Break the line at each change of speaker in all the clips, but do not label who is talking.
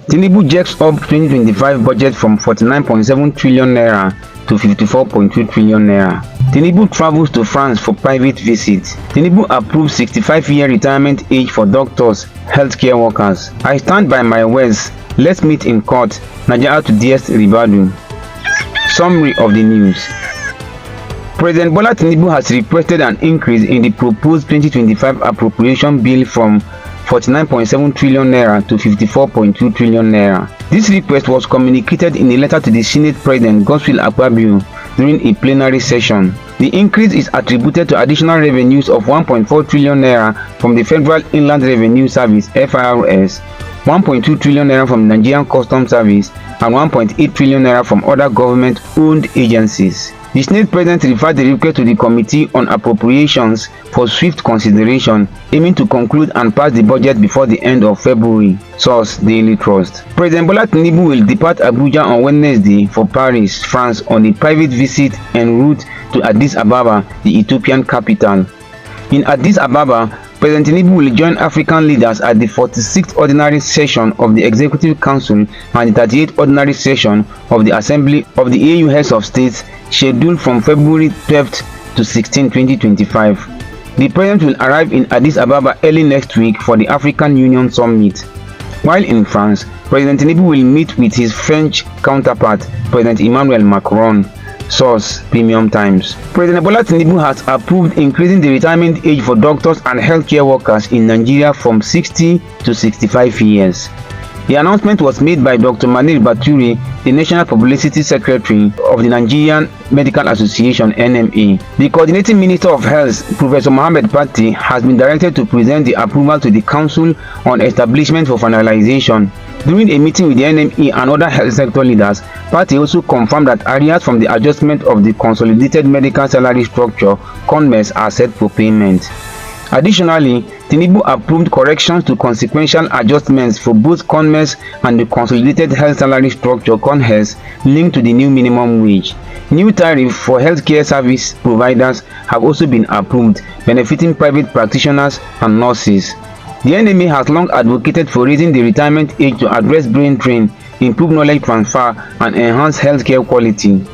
Tinubu jerks up 2025 budget from 49.7 trillion naira to 54.2 trillion naira. Tinubu travels to France for private visit. Tinubu approves 65-year retirement age for doctors, healthcare workers. I stand by my words. Let's meet in court. Naja'atu DS Ribadu. Summary of the news. President Bola Tinubu has requested an increase in the proposed 2025 appropriation bill from 49.7 trillion naira to 54.2 trillion naira. This request was communicated in a letter to the Senate President Godswill Akpabio during a plenary session. The increase is attributed to additional revenues of 1.4 trillion naira from the Federal Inland Revenue Service (FIRS), 1.2 trillion naira from the Nigerian Customs Service, and 1.8 trillion naira from other government-owned agencies. The Senate President referred the request to the Committee on Appropriations for swift consideration, aiming to conclude and pass the budget before the end of February. Source: Daily Trust. President Bola Tinubu will depart Abuja on Wednesday for Paris, France on a private visit en route to Addis Ababa, the Ethiopian capital. In Addis Ababa, President Tinubu will join African leaders at the 46th Ordinary Session of the Executive Council and the 38th Ordinary Session of the Assembly of the AU Heads of States, scheduled from February 12th to 16, 2025. The President will arrive in Addis Ababa early next week for the African Union Summit. While in France, President Tinubu will meet with his French counterpart, President Emmanuel Macron. Source: Premium Times. President Bola Tinubu has approved increasing the retirement age for doctors and healthcare workers in Nigeria from 60 to 65 years. The announcement was made by Dr. Ribadu, the National Publicity Secretary of the Nigerian Medical Association (NMA). The Coordinating Minister of Health, Professor Mohammed Patti, has been directed to present the approval to the Council on Establishment for finalization. During a meeting with the NME and other health sector leaders, Patti also confirmed that areas from the adjustment of the Consolidated Medical Salary Structure (CONMES) are set for payment. Additionally, Tinubu approved corrections to consequential adjustments for both CONMES and the Consolidated Health Salary Structure (CONHES) linked to the new minimum wage. New tariffs for healthcare service providers have also been approved, benefiting private practitioners and nurses. The NMA has long advocated for raising the retirement age to address brain drain, improve knowledge transfer, and enhance healthcare quality.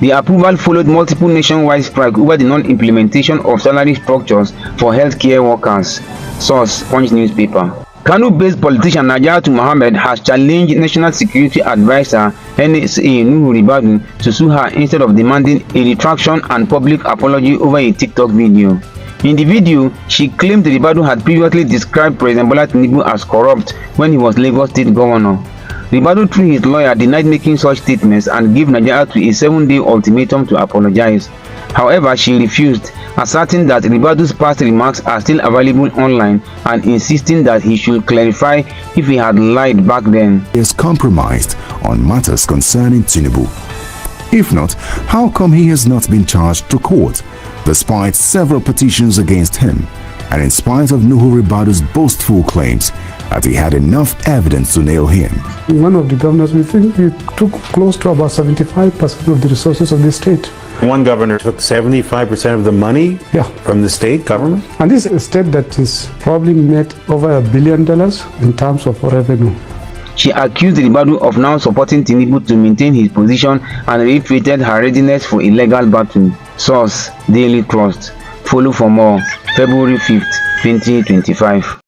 The approval followed multiple nationwide strikes over the non-implementation of salary structures for healthcare workers. Source: Punch newspaper. Kano-based politician Naja'atu has challenged National Security Advisor NSA Ribadu to sue her instead of demanding a retraction and public apology over a TikTok video. In the video, she claimed Ribadu had previously described President Bola Tinubu as corrupt when he was Lagos State Governor. Ribadu, through his lawyer, denied making such statements and gave Naja'atu a 7-day ultimatum to apologize. However, she refused, asserting that Ribadu's past remarks are still available online and insisting that he should clarify if he had lied back then.
He is compromised on matters concerning Tinubu. If not, how come he has not been charged to court, despite several petitions against him, and in spite of Nuhu Ribadu's boastful claims that he had enough evidence to nail him?
One of the governors, we think he took close to about 75% of the resources of the state.
One governor took 75% of the money from the state government?
And this is a state that is probably made over $1 billion in terms of revenue.
She accused Ribadu of now supporting Tinubu to maintain his position and reiterated her readiness for a legal battle. Source: Daily Trust. Follow for more. February 5th, 2025.